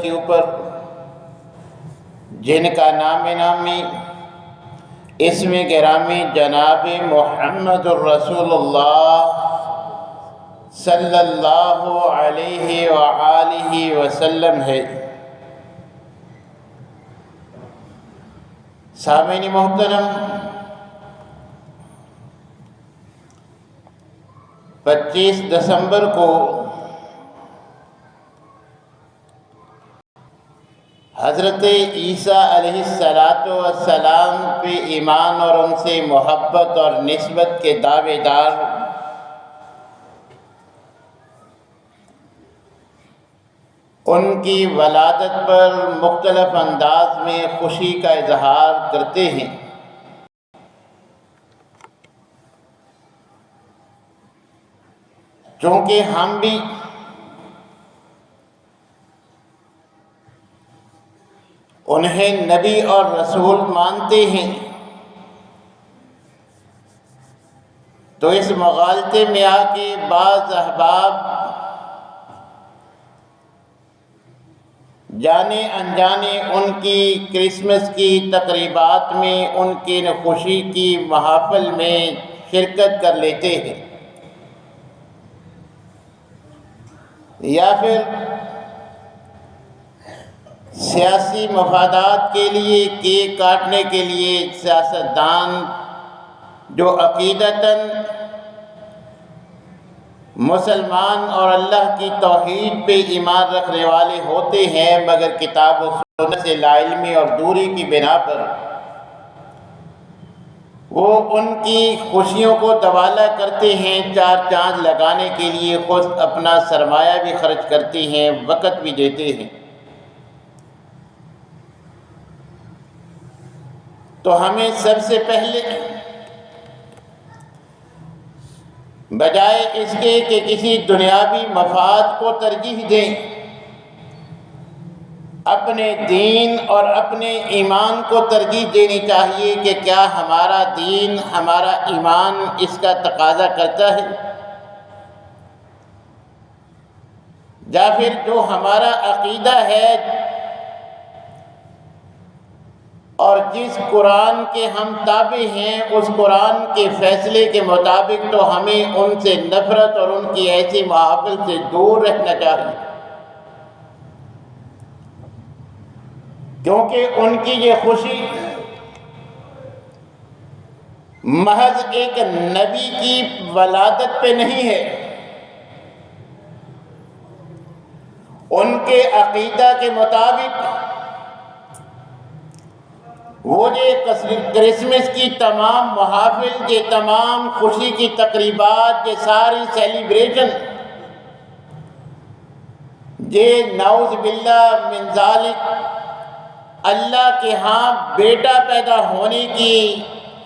کے اوپر، جن کا نام نامی اسم گرامی جناب محمد الرسول اللہ صلی اللہ علیہ وآلہ وسلم ہے۔ سامعین محترم، 25 دسمبر کو حضرت عیسیٰ علیہ السلام پہ ایمان اور ان سے محبت اور نسبت کے دعوے دار ان کی ولادت پر مختلف انداز میں خوشی کا اظہار کرتے ہیں۔ چونکہ ہم بھی انہیں نبی اور رسول مانتے ہیں، تو اس مغالطے میں آ کے بعض احباب جانے انجانے ان کی کرسمس کی تقریبات میں، ان کی خوشی کی محافل میں شرکت کر لیتے ہیں، یا پھر سیاسی مفادات کے لیے، کیک کاٹنے کے لیے سیاستدان جو عقیدتاً مسلمان اور اللہ کی توحید پہ ایمان رکھنے والے ہوتے ہیں، مگر کتاب و سنت سے لا علمی اور دوری کی بنا پر وہ ان کی خوشیوں کو دبالا کرتے ہیں، چار چاند لگانے کے لیے خود اپنا سرمایہ بھی خرچ کرتے ہیں، وقت بھی دیتے ہیں۔ تو ہمیں سب سے پہلے بجائے اس کے کہ کسی دنیاوی مفاد کو ترجیح دیں، اپنے دین اور اپنے ایمان کو ترجیح دینی چاہیے کہ کیا ہمارا دین، ہمارا ایمان اس کا تقاضا کرتا ہے، یا پھر جو ہمارا عقیدہ ہے اور جس قرآن کے ہم تابع ہیں، اس قرآن کے فیصلے کے مطابق تو ہمیں ان سے نفرت اور ان کی ایسی محافل سے دور رہنا چاہیے، کیونکہ ان کی یہ خوشی محض ایک نبی کی ولادت پہ نہیں ہے، ان کے عقیدہ کے مطابق وہ یہ کرسمس کی تمام محافل، یہ تمام خوشی کی تقریبات، یہ ساری سیلیبریشن، یہ نعوذ باللہ من ذالک اللہ کے ہاں بیٹا پیدا ہونے کی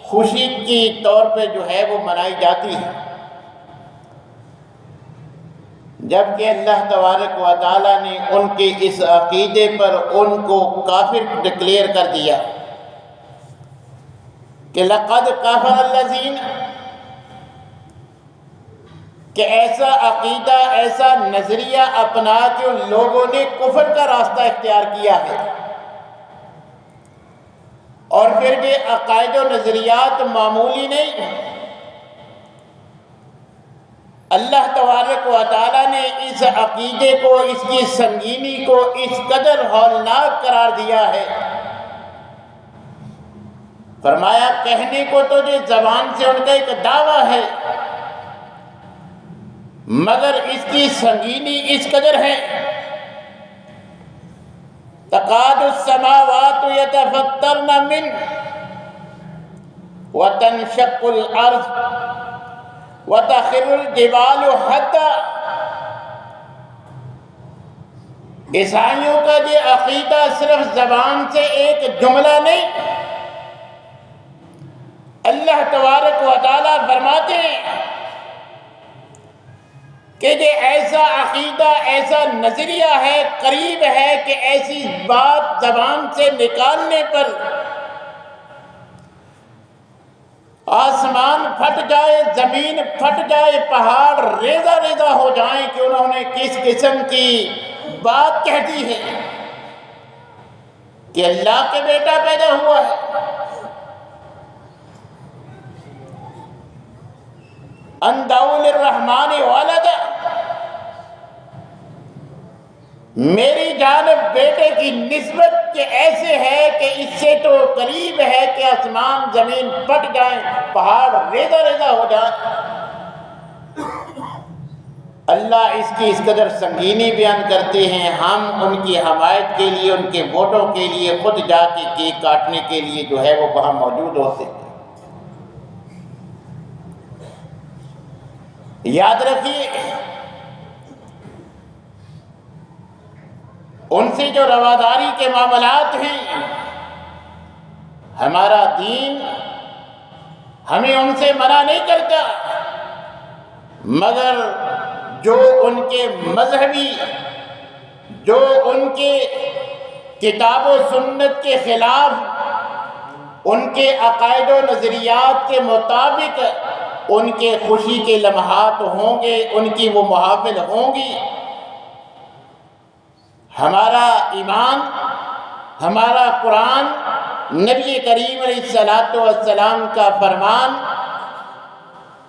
خوشی کی طور پہ جو ہے وہ منائی جاتی ہے، جبکہ اللہ تبارک و تعالیٰ نے ان کے اس عقیدے پر ان کو کافر ڈکلیئر کر دیا کہ لَقَدْ كَفَرَ الَّذِينَ، کہ ایسا عقیدہ، ایسا نظریہ اپنا کے ان لوگوں نے کفر کا راستہ اختیار کیا ہے۔ اور پھر یہ عقائد و نظریات معمولی نہیں، اللہ تبارک و تعالیٰ نے اس عقیدے کو، اس کی سنگینی کو اس قدر ہولناک قرار دیا ہے، فرمایا کہنے کو تو یہ زبان سے ان کا ایک دعویٰ ہے، مگر اس کی سنگینی اس قدر ہے، تقاد السماوات یتفطرن منہ وتنشق الارض وتخر الجبال حتیٰ۔ عیسائیوں کا یہ عقیدہ صرف زبان سے ایک جملہ نہیں، اللہ تبارک و تعالیٰ فرماتے ہیں کہ یہ ایسا عقیدہ، ایسا نظریہ ہے، قریب ہے کہ ایسی بات زبان سے نکالنے پر آسمان پھٹ جائے، زمین پھٹ جائے، پہاڑ ریزہ ریزہ ہو جائیں کہ انہوں نے کس قسم کی بات کہہ دی ہے۔ کہ اللہ کے بیٹا پیدا ہوا ہے؟ ان دعوا للرحمن ولدا، میری جانب بیٹے کی نسبت کہ ایسے ہے کہ اس سے تو قریب ہے کہ آسمان زمین پھٹ جائیں، پہاڑ ریزہ ریزہ ہو جائیں۔ اللہ اس کی اس قدر سنگینی بیان کرتے ہیں، ہم ان کی حمایت کے لیے، ان کے ووٹوں کے لیے خود جا کے کیک کاٹنے کے لیے جو ہے وہ وہاں موجود ہوتے ہیں۔ یاد رکھیے، ان سے جو رواداری کے معاملات ہیں، ہمارا دین ہمیں ان سے منع نہیں کرتا، مگر جو ان کے مذہبی، جو ان کے کتاب و سنت کے خلاف، ان کے عقائد و نظریات کے مطابق ان کے خوشی کے لمحات ہوں گے، ان کی وہ محافل ہوں گی، ہمارا ایمان، ہمارا قرآن، نبی کریم علیہ السلام کا فرمان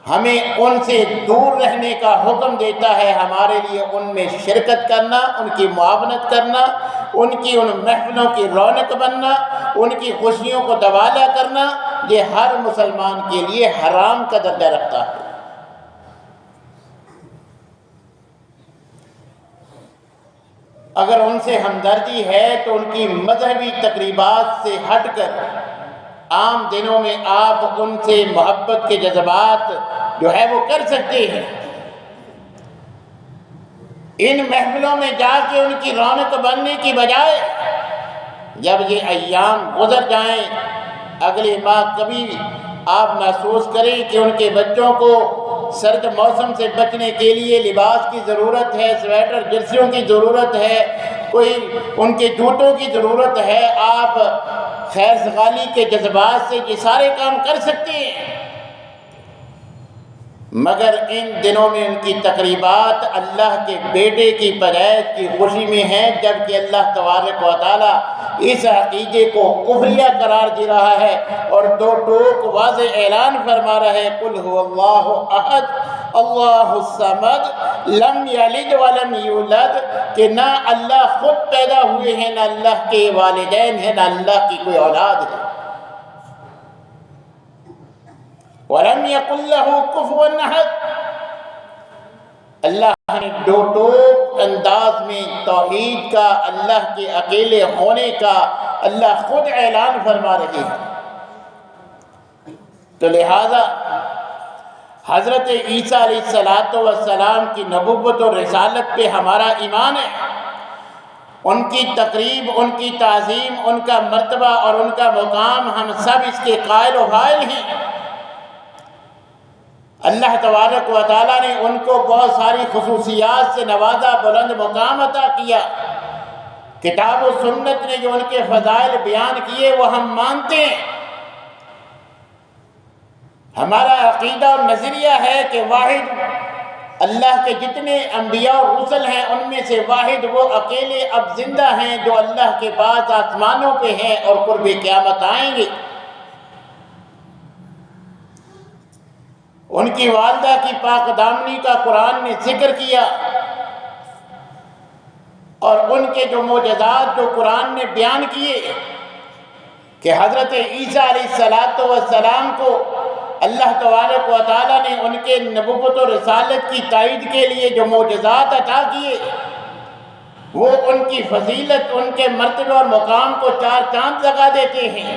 ہمیں ان سے دور رہنے کا حکم دیتا ہے۔ ہمارے لیے ان میں شرکت کرنا، ان کی معاونت کرنا، ان کی ان محفلوں کی رونق بننا، ان کی خوشیوں کو دوالا کرنا، یہ ہر مسلمان کے لیے حرام کا درجہ رکھتا ہے۔ اگر ان سے ہمدردی ہے تو ان کی مذہبی تقریبات سے ہٹ کر عام دنوں میں آپ ان سے محبت کے جذبات جو ہے وہ کر سکتے ہیں۔ ان محفلوں میں جا کے ان کی رونق بننے کی بجائے جب یہ ایام گزر جائیں، اگلے ماہ کبھی آپ محسوس کریں کہ ان کے بچوں کو سرد موسم سے بچنے کے لیے لباس کی ضرورت ہے، سویٹر جرسیوں کی ضرورت ہے، کوئی ان کے جوتوں کی ضرورت ہے، آپ خیر سگالی کے جذبات سے یہ سارے کام کر سکتے ہیں، مگر ان دنوں میں ان کی تقریبات اللہ کے بیٹے کی پیدائش کی خوشی میں ہیں، جبکہ اللہ تبارک و تعالیٰ اس عقیدے کو کفریہ قرار دے رہا ہے اور دو ٹوک واضح اعلان فرما رہا ہے، قل هو اللہ احد اللہ الصمد لم یلد ولم یولد، کہ نہ اللہ خود پیدا ہوئے ہیں، نہ اللہ کے والدین ہیں، نہ اللہ کی کوئی اولاد ہے۔ وَلَمْ يَكُنْ لَهُ كُفُوًا أَحَدٌ، اللہ نے دو ٹوک انداز میں توحید کا، اللہ کے اکیلے ہونے کا اللہ خود اعلان فرما رہے ہیں۔ تو لہذا حضرت عیسیٰ علیہ السلام کی نبوت و رسالت پہ ہمارا ایمان ہے، ان کی تقریب، ان کی تعظیم، ان کا مرتبہ اور ان کا مقام، ہم سب اس کے قائل و فاعل ہیں۔ اللہ تبارک و تعالیٰ نے ان کو بہت ساری خصوصیات سے نوازا، بلند مقام عطا کیا، کتاب و سنت نے جو ان کے فضائل بیان کیے وہ ہم مانتے ہیں۔ ہمارا عقیدہ اور نظریہ ہے کہ واحد اللہ کے جتنے انبیاء اور رسل ہیں ان میں سے واحد وہ اکیلے اب زندہ ہیں جو اللہ کے پاس آسمانوں پہ ہیں اور قرب قیامت آئیں گے۔ ان کی والدہ کی پاک دامنی کا قرآن نے ذکر کیا، اور ان کے جو معجزات جو قرآن نے بیان کیے کہ حضرت عیسیٰ علیہ السلام کو اللہ تبارک و تعالیٰ نے ان کے نبوت و رسالت کی تائید کے لیے جو معجزات عطا کیے، وہ ان کی فضیلت، ان کے مرتبہ اور مقام کو چار چاند لگا دیتے ہیں،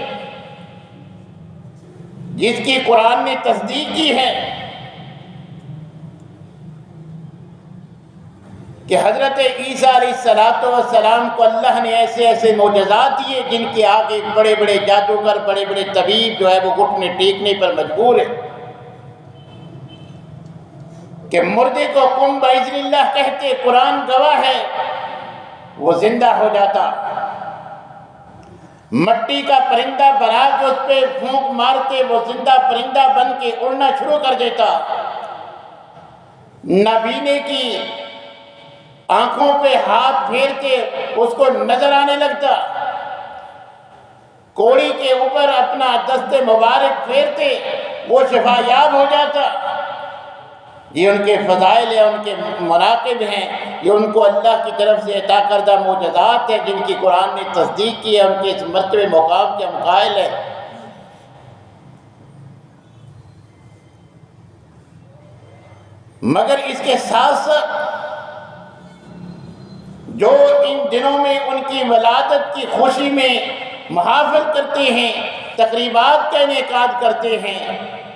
جس کی قرآن نے تصدیق کی ہے کہ حضرت عیسیٰ علیہ السلام کو اللہ نے ایسے ایسے معجزات دیے جن کے آگے بڑے بڑے جادوگر، بڑے بڑے طبیب جو ہے وہ گھٹنے ٹیکنے پر مجبور ہے، کہ مردے کو قم بإذن اللہ کہتے، قرآن گواہ ہے، وہ زندہ ہو جاتا، مٹی کا پرندہ بنا کے اس پہ پھونک مارتے وہ زندہ پرندہ بن کے اڑنا شروع کر دیتا، نابینے کی آنکھوں پہ ہاتھ پھیرتے اس کو نظر آنے لگتا، کوڑی کے اوپر اپنا دست مبارک پھیرتے وہ شفا یاب ہو جاتا۔ یہ ان کے فضائل ہیں، ان کے مناقب ہیں، یہ ان کو اللہ کی طرف سے عطا کردہ معجزات ہیں جن کی قرآن نے تصدیق کی ہے، ان کے اس مرتبے مقام کے ہم قائل ہیں۔ مگر اس کے ساتھ ساتھ جو ان دنوں میں ان کی ولادت کی خوشی میں محافل کرتے ہیں، تقریبات کا انعقاد کرتے ہیں،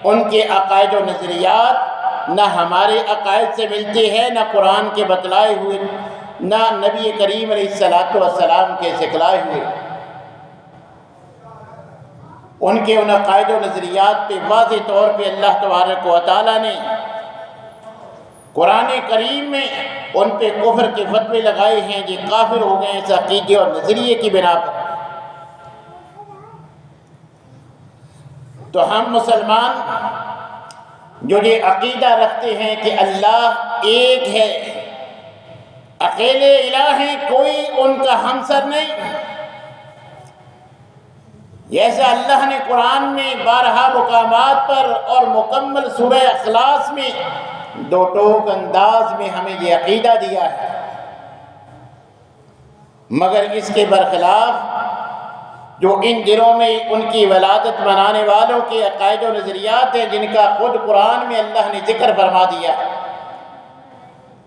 ان کے عقائد و نظریات نہ ہمارے عقائد سے ملتے ہیں، نہ قرآن کے بتلائے ہوئے، نہ نبی کریم علیہ السلام کے سکھلائے ہوئے۔ ان کے ان عقائد و نظریات پہ واضح طور پہ اللہ تبارک و تعالیٰ نے قرآن کریم میں ان پہ کفر کے فتوے لگائے ہیں، یہ کافر ہو گئے اس عقیدے اور نظریے کی بنا پر۔ تو ہم مسلمان جو یہ عقیدہ رکھتے ہیں کہ اللہ ایک ہے، اکیلے الہ ہیں، کوئی ان کا ہمسر نہیں، جیسا اللہ نے قرآن میں بارہا مقامات پر اور مکمل سورہ اخلاص میں دو ٹوک انداز میں ہمیں یہ عقیدہ دیا ہے، مگر اس کے برخلاف جو ان دنوں میں ان کی ولادت منانے والوں کے عقائد و نظریات ہیں، جن کا خود قرآن میں اللہ نے ذکر فرما دیا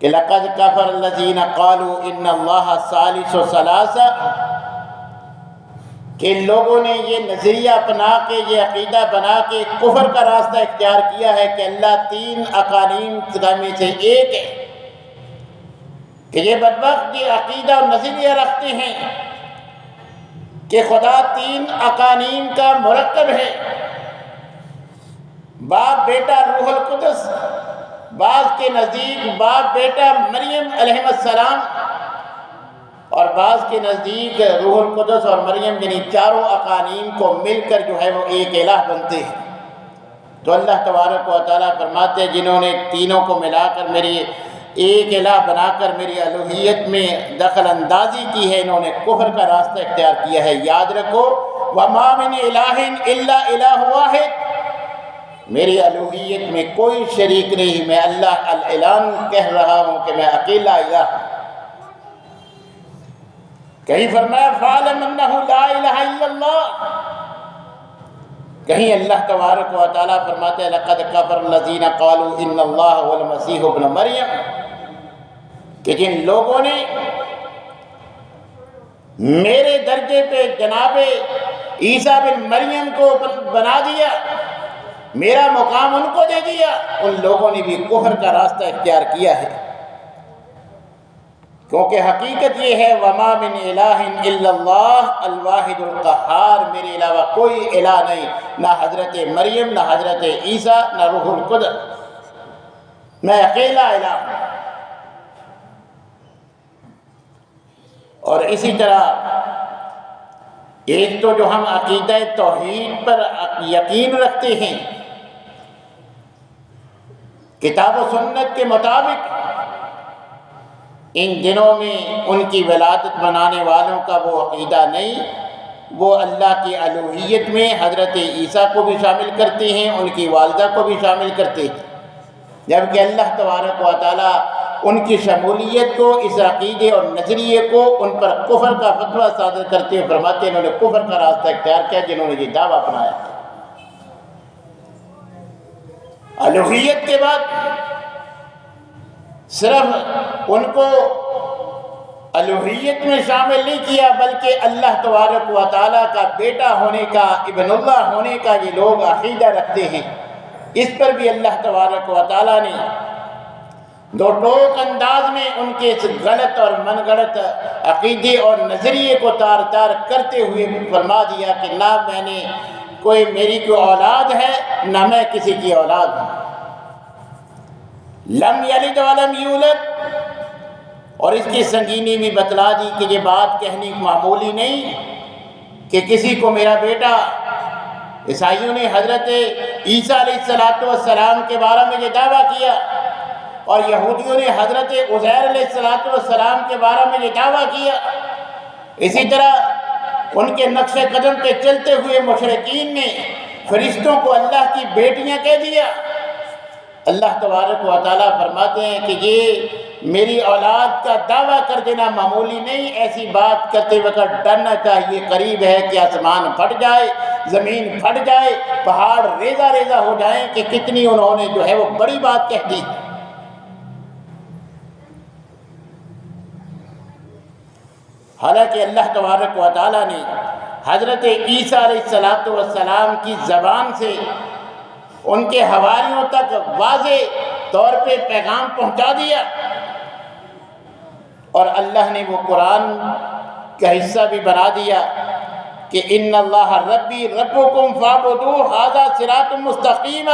کہ لَقَدْ كَفَرَ الَّذِينَ قَالُوا إِنَّ اللَّهَ ثَالِثُ ثَلَاثَةٍ، کہ لوگوں نے یہ نظریہ اپنا کے، یہ عقیدہ بنا کے کفر کا راستہ اختیار کیا ہے کہ اللہ تین اقانیم میں سے ایک ہے، کہ یہ بدبخت یہ عقیدہ اور نظریہ رکھتے ہیں کہ خدا تین اقانیم کا مرکب ہے، باپ بیٹا روح القدس، بعض کے نزدیک باپ بیٹا مریم علیہ السلام، اور بعض کے نزدیک روح القدس اور مریم، یعنی چاروں اقانیم کو مل کر جو ہے وہ ایک الہ بنتے ہیں۔ تو اللہ تبارک و تعالیٰ فرماتے ہیں جنہوں نے تینوں کو ملا کر میری ایک الہ بنا کر میری الوہیت میں دخل اندازی کی ہے، انہوں نے کفر کا راستہ اختیار کیا ہے۔ یاد رکھو وَمَا مِنْ إِلَٰهٍ إِلَّا إِلَٰهٌ وَاحِدٌ، میری الوہیت میں کوئی شریک نہیں، میں اللہ الاعلان کہہ رہا ہوں کہ میں اکیلا الہ ہوں۔ کہیں فرمایا فَاعْلَمْ أَنَّهُ لَا إِلَٰهَ إِلَّا اللَّهُ، کہیں اللہ تبارک و تعالیٰ فرماتے ہیں لَقَدْ كَفَرَ الَّذِينَ قَالُوا إِنَّ اللَّهَ هُوَ الْمَسِيحُ ابْنُ مَرْيَمَ، کہ جن لوگوں نے میرے درجے پہ جناب عیسیٰ بن مریم کو بنا دیا، میرا مقام ان کو دے دیا، ان لوگوں نے بھی کفر کا راستہ اختیار کیا ہے، کیونکہ حقیقت یہ ہے وَمَا مِنْ إِلَٰهٍ إِلَّا اللَّهُ الْوَاحِدُ الْقَهَّارُ، میرے علاوہ کوئی الہ نہیں، نہ حضرت مریم، نہ حضرت عیسیٰ، نہ روح القدس، میں اکیلا الہ ہوں۔ اور اسی طرح ایک تو جو ہم عقیدہ توحید پر یقین رکھتے ہیں کتاب و سنت کے مطابق، ان دنوں میں ان کی ولادت منانے والوں کا وہ عقیدہ نہیں، وہ اللہ کی الوہیت میں حضرت عیسیٰ کو بھی شامل کرتے ہیں، ان کی والدہ کو بھی شامل کرتے ہیں، جبکہ اللہ تبارک و تعالیٰ ان کی شمولیت کو، اس عقیدے اور نظریے کو ان پر کفر کا فتویٰ صادر کرتے ہوئے فرماتے ہیں انہوں نے کفر کا راستہ اختیار کیا جنہوں نے یہ دعویٰ اپنایا۔ الوہیت کے بعد صرف ان کو الوہیت میں شامل نہیں کیا، بلکہ اللہ تبارک و تعالیٰ کا بیٹا ہونے کا، ابن اللہ ہونے کا یہ لوگ عقیدہ رکھتے ہیں، اس پر بھی اللہ تبارک و تعالیٰ نے دو ٹوک انداز میں ان کے اس غلط اور من گھڑت عقیدے اور نظریے کو تار تار کرتے ہوئے فرما دیا کہ نہ میں نے میری کوئی اولاد ہے، نہ میں کسی کی اولاد ہوں، لم یلد ولم یولد۔ اور اس کی سنگینی بھی بتلا دی کہ یہ بات کہنی معمولی نہیں کہ کسی کو میرا بیٹا، عیسائیوں نے حضرت عیسیٰ علیہ السلام کے بارے میں یہ دعویٰ کیا، اور یہودیوں نے حضرت عزیر علیہ السلام کے بارے میں یہ دعویٰ کیا، اسی طرح ان کے نقش قدم پہ چلتے ہوئے مشرکین نے فرشتوں کو اللہ کی بیٹیاں کہہ دیا۔ اللہ تبارک و تعالیٰ فرماتے ہیں کہ یہ میری اولاد کا دعویٰ کر دینا معمولی نہیں، ایسی بات کرتے وقت ڈرنا چاہیے، قریب ہے کہ آسمان پھٹ جائے، زمین پھٹ جائے، پہاڑ ریزہ ریزہ ہو جائیں کہ کتنی انہوں نے جو ہے وہ بڑی بات کہہ دی۔ حالانکہ اللہ تبارک و تعالیٰ نے حضرت عیسیٰ علیہ السلام کی زبان سے ان کے حواریوں تک واضح طور پہ پیغام پہنچا دیا، اور اللہ نے وہ قرآن کا حصہ بھی بنا دیا کہ ان اللہ ربی ربکم فاعبدوہ ھذا صراط مستقیم۔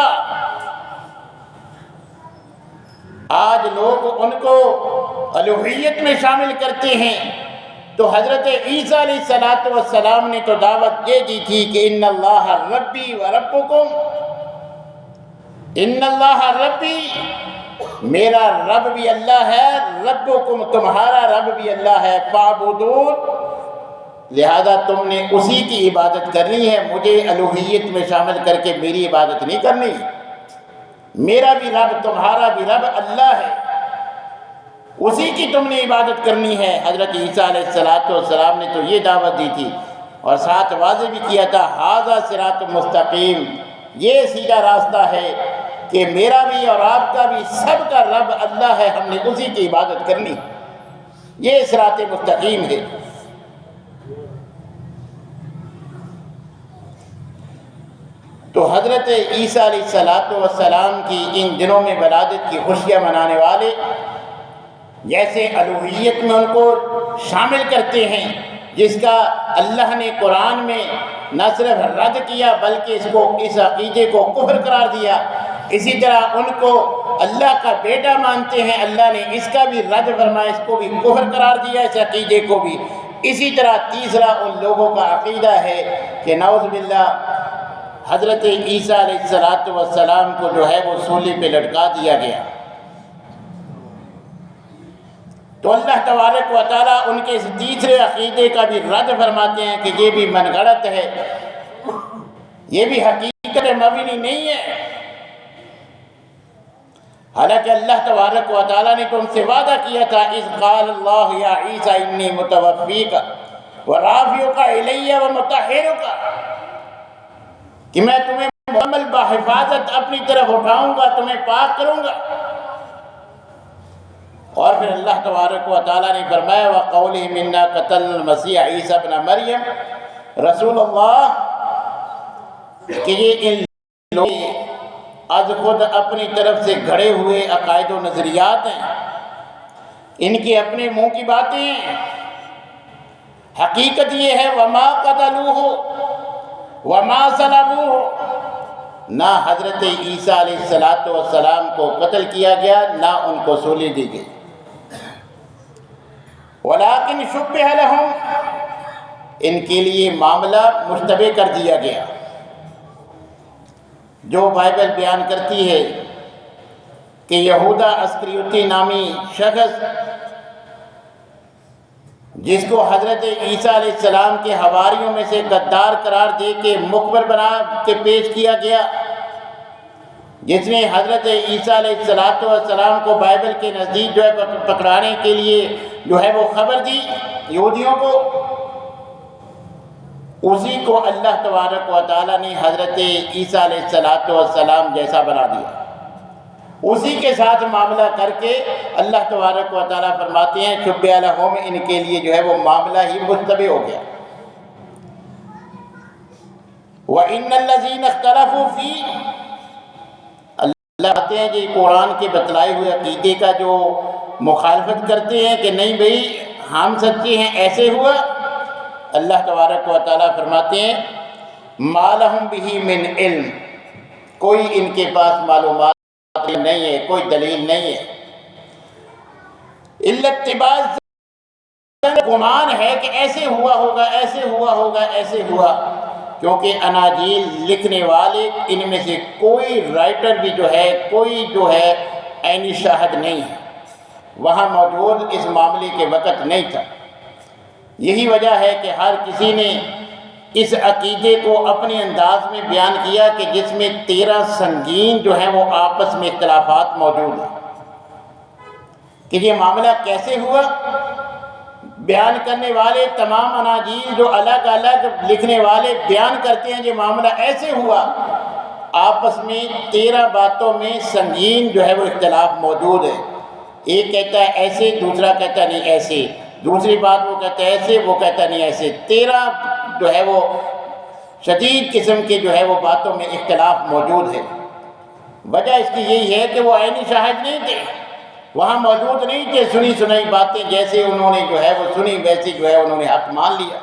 آج لوگ ان کو الوہیت میں شامل کرتے ہیں، تو حضرت عیسیٰ علیہ السلام نے تو دعوت یہ دی تھی کہ ان اللہ ربی و ربکم، ان اللہ ربی، میرا رب بھی اللہ ہے، ربکم تمہارا رب بھی اللہ ہے، فاعبدون، لہذا تم نے اسی کی عبادت کرنی ہے، مجھے الوہیت میں شامل کر کے میری عبادت نہیں کرنی۔ میرا بھی رب تمہارا بھی رب اللہ ہے، اسی کی تم نے عبادت کرنی ہے۔ حضرت عیسیٰ علیہ السلام نے تو یہ دعوت دی تھی، اور ساتھ واضح بھی کیا تھا ھذا صراط مستقیم، یہ سیدھا راستہ ہے کہ میرا بھی اور آپ کا بھی سب کا رب اللہ ہے، ہم نے اسی کی عبادت کرنی، یہ صراط مستقیم ہے۔ تو حضرت عیسیٰ علیہ السلام کی ان دنوں میں ولادت کی خوشیاں منانے والے جیسے الوہیت میں ان کو شامل کرتے ہیں، جس کا اللہ نے قرآن میں نہ صرف رد کیا بلکہ اس عقیدے کو کفر قرار دیا، اسی طرح ان کو اللہ کا بیٹا مانتے ہیں، اللہ نے اس کا بھی رد فرمایا، اس کو بھی کفر قرار دیا، اس عقیدے کو بھی۔ اسی طرح تیسرا ان لوگوں کا عقیدہ ہے کہ نعوذ باللہ حضرت عیسیٰ علیہ السلام کو جو ہے وہ سولی پہ لٹکا دیا گیا۔ تو اللہ تبارک و تعالیٰ ان کے اس تیسرے عقیدے کا بھی رد فرماتے ہیں کہ یہ بھی من گھڑت ہے، یہ بھی حقیقت مبنی نہیں ہے۔ حالانکہ اللہ تبارک و تعالیٰ نے تو ان سے وعدہ کیا تھا اذ قال اللہ یا عیسیٰ انی متوفیک ورافعک الی ومطہرک، کہ میں تمہیں مکمل بحفاظت اپنی طرف اٹھاؤں گا، تمہیں پاک کروں گا۔ اور پھر اللہ تبارک و تعالیٰ نے فرمایا وَقَوْلِهِ مِنَّا قَتَلْنَا الْمَسِيحَ عِيسَى ابْنَ مَرْيَمَ رسول اللہ، کہ یہ ان لوگ از خود اپنی طرف سے گھڑے ہوئے عقائد و نظریات ہیں، ان کی اپنے منہ کی باتیں ہیں۔ حقیقت یہ ہے وَمَا قَتَلُوهُ وَمَا صَلَبُوهُ، نہ حضرت عیسیٰ علیہ السلام کو قتل کیا گیا، نہ ان کو سولی دی گئی، ولیکن شبہ لہم، ان کے لیے معاملہ مشتبہ کر دیا گیا۔ جو بائبل بیان کرتی ہے کہ یہودا اسکریوتی نامی شخص، جس کو حضرت عیسیٰ علیہ السلام کے حواریوں میں سے غدار قرار دے کے مخبر بنا کے پیش کیا گیا، جس نے حضرت عیسیٰ علیہ السلام کو بائبل کے نزدیک جو ہے پکڑانے کے لیے جو ہے وہ خبر دی یہودیوں کو، اسی کو اللہ تبارک و تعالیٰ نے حضرت عیسیٰ علیہ السلام جیسا بنا دیا۔ اسی کے ساتھ معاملہ کر کے اللہ تبارک و تعالیٰ فرماتے ہیں شبہ لہم، ان کے لیے جو ہے وہ معاملہ ہی مشتبہ ہو گیا۔ وَإِنَّ الَّذِينَ اخْتَلَفُوا فِيهِ، اللہ کہتے ہیں کہ قرآن کے بتلائے ہوئے عقیدے کا جو مخالفت کرتے ہیں کہ نہیں بھئی ہم سچے ہیں، ایسے ہوا، اللہ تبارک و تعالیٰ فرماتے ہیں مَا لَهُم بِهِ مِنْ عِلْم، کوئی ان کے پاس معلومات نہیں ہے، کوئی دلیل نہیں ہے، اِلَّا اتِّبَاعَ الظَّنِّ، گمان ہے کہ ایسے ہوا ہوگا، ایسے ہوا ہوگا، ایسے ہوا، کیونکہ اناجیل لکھنے والے ان میں سے کوئی رائٹر بھی جو ہے، کوئی جو ہے عینی شاہد نہیں ہے، وہاں موجود اس معاملے کے وقت نہیں تھا۔ یہی وجہ ہے کہ ہر کسی نے اس عقیدے کو اپنے انداز میں بیان کیا کہ جس میں 13 سنگین جو ہیں وہ آپس میں اختلافات موجود ہیں کہ یہ معاملہ کیسے ہوا۔ بیان کرنے والے تمام اناجیل جو الگ الگ لکھنے والے بیان کرتے ہیں یہ معاملہ ایسے ہوا، آپس میں 13 باتوں میں سنگین جو ہے وہ اختلاف موجود ہے۔ ایک کہتا ہے ایسے، دوسرا کہتا ہے نہیں ایسے، دوسری بات وہ کہتا ہے ایسے، وہ کہتا ہے نہیں ایسے۔ 13 جو ہے وہ شدید قسم کے جو ہے وہ باتوں میں اختلاف موجود ہے۔ وجہ اس کی یہی ہے کہ وہ عینی شاہد نہیں تھے، وہاں موجود نہیں تھے، سنی سنائی باتیں جیسے انہوں نے جو ہے وہ سنی ویسے جو ہے انہوں نے حق مان لیا۔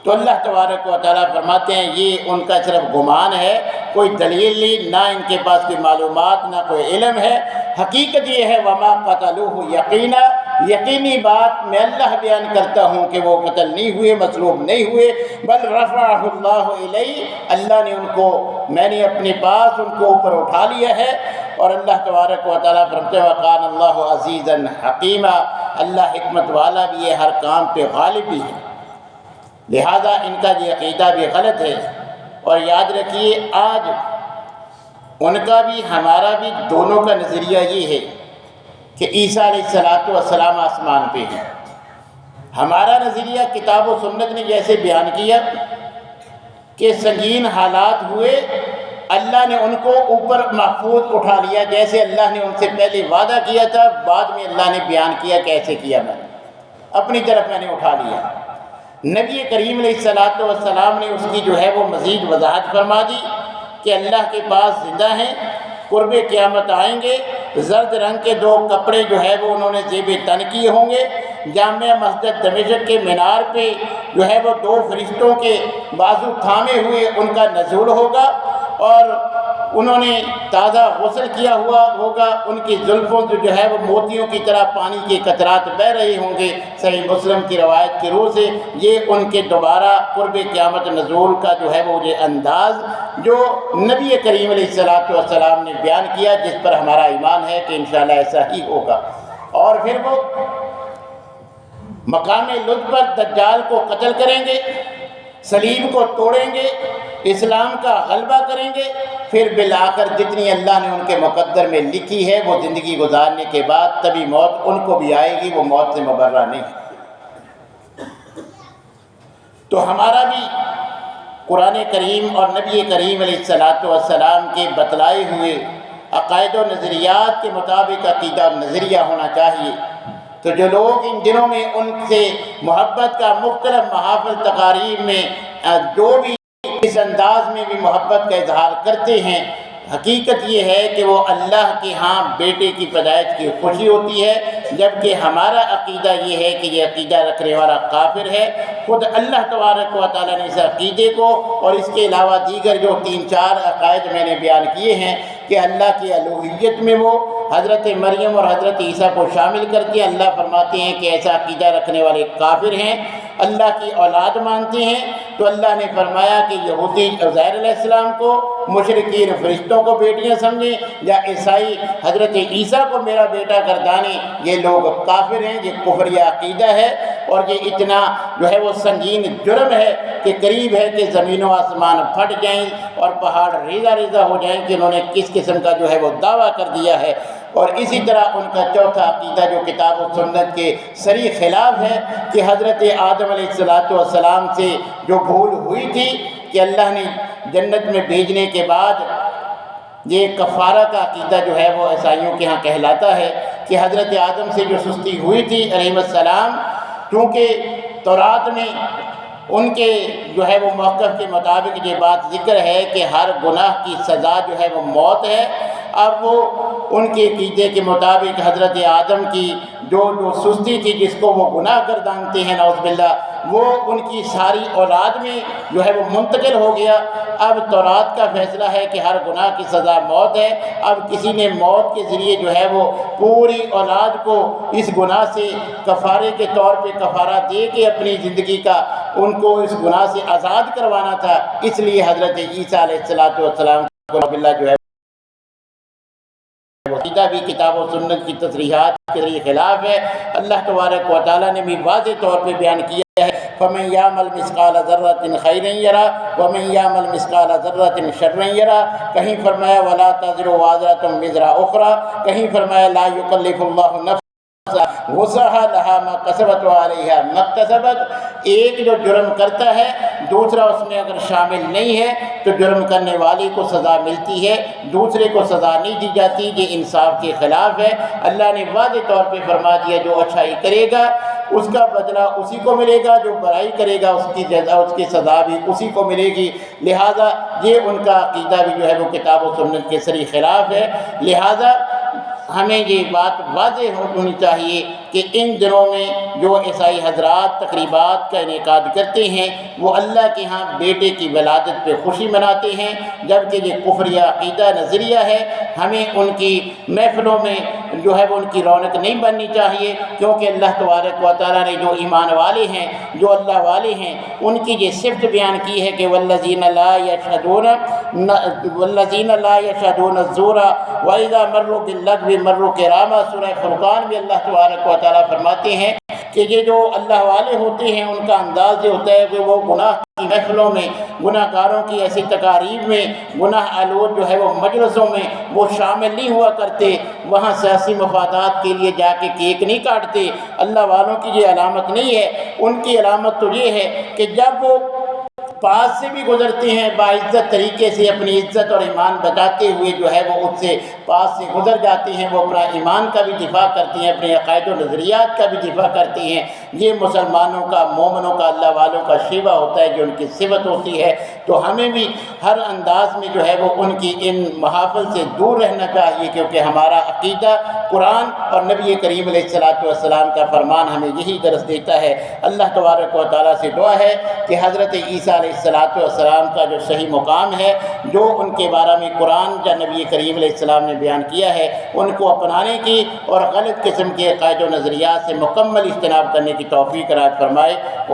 تو اللہ تبارک و تعالیٰ فرماتے ہیں یہ ان کا صرف گمان ہے، کوئی دلیل نہیں، نہ ان کے پاس کوئی معلومات نہ کوئی علم ہے۔ حقیقت یہ ہے وما قتلوہ یقینا، یقینی بات میں اللہ بیان کرتا ہوں کہ وہ قتل نہیں ہوئے، مصلوب نہیں ہوئے، بل رفعہ اللہ الیہ، اللہ نے ان کو، میں نے اپنے پاس ان کو اوپر اٹھا لیا ہے۔ اور اللہ تبارک و تعالیٰ فرماتے ہیں وَقَانَ اللَّهُ عَزِيزًا حَكِيمًا، اللہ حکمت والا بھی ہے، ہر کام پہ غالب بھی ہے۔ لہذا ان کا یہ عقیدہ بھی غلط ہے۔ اور یاد رکھیے آج ان کا بھی ہمارا بھی دونوں کا نظریہ یہ ہے کہ عیسیٰ علیہ السلام آسمان پہ ہیں۔ ہمارا نظریہ کتاب و سنت نے جیسے بیان کیا کہ سنگین حالات ہوئے، اللہ نے ان کو اوپر محفوظ اٹھا لیا، جیسے اللہ نے ان سے پہلے وعدہ کیا تھا، بعد میں اللہ نے بیان کیا کیسے کیا، میں نے اپنی طرف میں نے اٹھا لیا۔ نبی کریم علیہ السلام نے اس کی جو ہے وہ مزید وضاحت فرما دی کہ اللہ کے پاس زندہ ہیں، قرب قیامت آئیں گے، زرد رنگ کے 2 کپڑے جو ہے وہ انہوں نے زیب تن کیے ہوں گے، جامع مسجد دمشق کے مینار پہ جو ہے وہ 2 فرشتوں کے بازو تھامے ہوئے ان کا نزول ہوگا، اور انہوں نے تازہ غسل کیا ہوا ہوگا، ان کی زلفوں جو ہے وہ موتیوں کی طرح پانی کے قطرات بہہ رہے ہوں گے، صحیح مسلم کی روایت کی روح سے۔ یہ ان کے دوبارہ قرب قیامت نزول کا جو ہے وہ یہ انداز جو نبی کریم علیہ السلام نے بیان کیا، جس پر ہمارا ایمان ہے کہ انشاءاللہ ایسا ہی ہوگا۔ اور پھر وہ مقام لطف پر دجال کو قتل کریں گے، صلیب کو توڑیں گے، اسلام کا غلبہ کریں گے، پھر بالآخر جتنی اللہ نے ان کے مقدر میں لکھی ہے وہ زندگی گزارنے کے بعد تبھی موت ان کو بھی آئے گی، وہ موت سے مبرہ نہیں ہے۔ تو ہمارا بھی قرآن کریم اور نبی کریم علیہ السلام کے بتلائے ہوئے عقائد و نظریات کے مطابق عقیدہ و نظریہ ہونا چاہیے۔ تو جو لوگ ان دنوں میں ان سے محبت کا مختلف محافل تقاریب میں جو بھی اس انداز میں بھی محبت کا اظہار کرتے ہیں، حقیقت یہ ہے کہ وہ اللہ کے ہاں بیٹے کی پیدائش کی خوشی ہوتی ہے، جبکہ ہمارا عقیدہ یہ ہے کہ یہ عقیدہ رکھنے والا کافر ہے۔ خود اللہ تبارک و تعالیٰ نے اس عقیدے کو اور اس کے علاوہ دیگر جو 3-4 عقائد میں نے بیان کیے ہیں کہ اللہ کی الوہیت میں وہ حضرت مریم اور حضرت عیسیٰ کو شامل کرتے ہیں، اللہ فرماتے ہیں کہ ایسا عقیدہ رکھنے والے کافر ہیں، اللہ کی اولاد مانتے ہیں۔ تو اللہ نے فرمایا کہ یہودی عزیر علیہ السلام کو، مشرکین فرشتوں کو بیٹیاں سمجھیں، یا عیسائی حضرت عیسیٰ کو میرا بیٹا گردانیں، یہ لوگ کافر ہیں، یہ کفریہ عقیدہ ہے۔ اور یہ اتنا جو ہے وہ سنگین جرم ہے کہ قریب ہے کہ زمین و آسمان پھٹ جائیں اور پہاڑ ریزہ ریزہ ہو جائیں کہ انہوں نے کس قسم کا جو ہے وہ دعویٰ کر دیا ہے۔ اور اسی طرح ان کا چوتھا عقیدہ جو کتاب و سنت کے صریح خلاف ہے کہ حضرت آدم علیہ السلام سے جو بھول ہوئی تھی کہ اللہ نے جنت میں بھیجنے کے بعد یہ کفارہ کا عقیدہ جو ہے وہ عیسائیوں کے ہاں کہلاتا ہے کہ حضرت آدم سے جو سستی ہوئی تھی علیہ السلام، کیونکہ تورات میں ان کے جو ہے وہ موقف کے مطابق یہ بات ذکر ہے کہ ہر گناہ کی سزا جو ہے وہ موت ہے۔ اب وہ ان کے عقیدے کے مطابق حضرت آدم کی جو سستی تھی جس کو وہ گناہ گردانتے ہیں نعوذ باللہ، وہ ان کی ساری اولاد میں جو ہے وہ منتقل ہو گیا۔ اب تورات کا فیصلہ ہے کہ ہر گناہ کی سزا موت ہے۔ اب کسی نے موت کے ذریعے جو ہے وہ پوری اولاد کو اس گناہ سے کفارے کے طور پہ کفارہ دے کے اپنی زندگی کا ان کو اس گناہ سے آزاد کروانا تھا، اس لیے حضرت عیسیٰ علیہ السلام کو اللہ جو ہے وہ عقیدہ بھی کتاب و سنت کی تصریحات کے ذریعے خلاف ہے۔ اللہ تبارک و تعالیٰ نے بھی واضح طور پہ بیان کیا ہے فَمَن يَعْمَلْ مِثْقَالَ ذَرَّةٍ خَيْرًا يَرَهُ وَمَن يَعْمَلْ مِثْقَالَ ذَرَّةٍ شَرًّا يَرَهُ، کہیں فرمایا وَلَا تَزِرُ وَازِرَةٌ وِزْرَ أُخْرَىٰ، کہیں فرمایا لا يُكَلِّفُ اللَّهُ نَفْسًا وسعها لها ما كسبت وعليها ما اكتسبت۔ ایک جو جرم کرتا ہے دوسرا اس میں اگر شامل نہیں ہے تو جرم کرنے والے کو سزا ملتی ہے، دوسرے کو سزا نہیں دی جاتی، یہ انصاف کے خلاف ہے۔ اللہ نے واضح طور پہ فرما دیا جو اچھائی کرے گا اس کا بدلہ اسی کو ملے گا، جو برائی کرے گا اس کی جزا اس کی سزا بھی اسی کو ملے گی۔ لہٰذا یہ ان کا عقیدہ بھی جو ہے وہ کتاب و سنت کے صریح خلاف ہے۔ لہٰذا ہمیں یہ بات واضح ہونی چاہیے کہ ان دنوں میں جو عیسائی حضرات تقریبات کا انعقاد کرتے ہیں وہ اللہ کے ہاں بیٹے کی ولادت پہ خوشی مناتے ہیں، جبکہ یہ کفریہ عقیدہ نظریہ ہے۔ ہمیں ان کی محفلوں میں جو ہے وہ ان کی رونق نہیں بننی چاہیے، کیونکہ اللہ تبارک و تعالیٰ نے جو ایمان والے ہیں، جو اللہ والے ہیں، ان کی یہ صفت بیان کی ہے کہ والذین لا یشہدون الزور وَإِذَا مَرُّوا بِاللَّغْوِ مَرُّوا کِرَامًا۔ سورہ فرقان میں اللہ تبارک و تعالیٰ فرماتے ہیں کہ یہ جو اللہ والے ہوتے ہیں ان کا انداز یہ ہوتا ہے کہ وہ گناہ کی محفلوں میں، گناہ گاروں کی ایسی تقاریب میں، گناہ آلود جو ہے وہ مجلسوں میں وہ شامل نہیں ہوا کرتے، وہاں سیاسی مفادات کے لیے جا کے کیک نہیں کاٹتے۔ اللہ والوں کی یہ علامت نہیں ہے، ان کی علامت تو یہ ہے کہ جب وہ پاس سے بھی گزرتے ہیں باعزت طریقے سے، اپنی عزت اور ایمان بچاتے ہوئے جو ہے وہ اس سے پاس سے گزر جاتے ہیں، وہ اپنا ایمان کا بھی دفاع کرتے ہیں، اپنے عقائد و نظریات کا بھی دفاع کرتے ہیں۔ یہ مسلمانوں کا، مومنوں کا، اللہ والوں کا شیوہ ہوتا ہے، جو ان کی صفت ہوتی ہے۔ تو ہمیں بھی ہر انداز میں جو ہے وہ ان کی ان محافل سے دور رہنا چاہیے، کیونکہ ہمارا عقیدہ قرآن اور نبی کریم علیہ السلام کا فرمان ہمیں یہی درس دیتا ہے۔ اللہ تبارک و تعالیٰ سے دعا ہے کہ حضرت عیسیٰ علیہ السلام کا جو صحیح مقام ہے، جو ان کے بارے میں قرآن یا نبی کریم علیہ السلام نے بیان کیا ہے، ان کو اپنانے کی اور غلط قسم کے عقائد و نظریات سے مکمل اجتناب کرنے کی توفیق عنایت فرمائے۔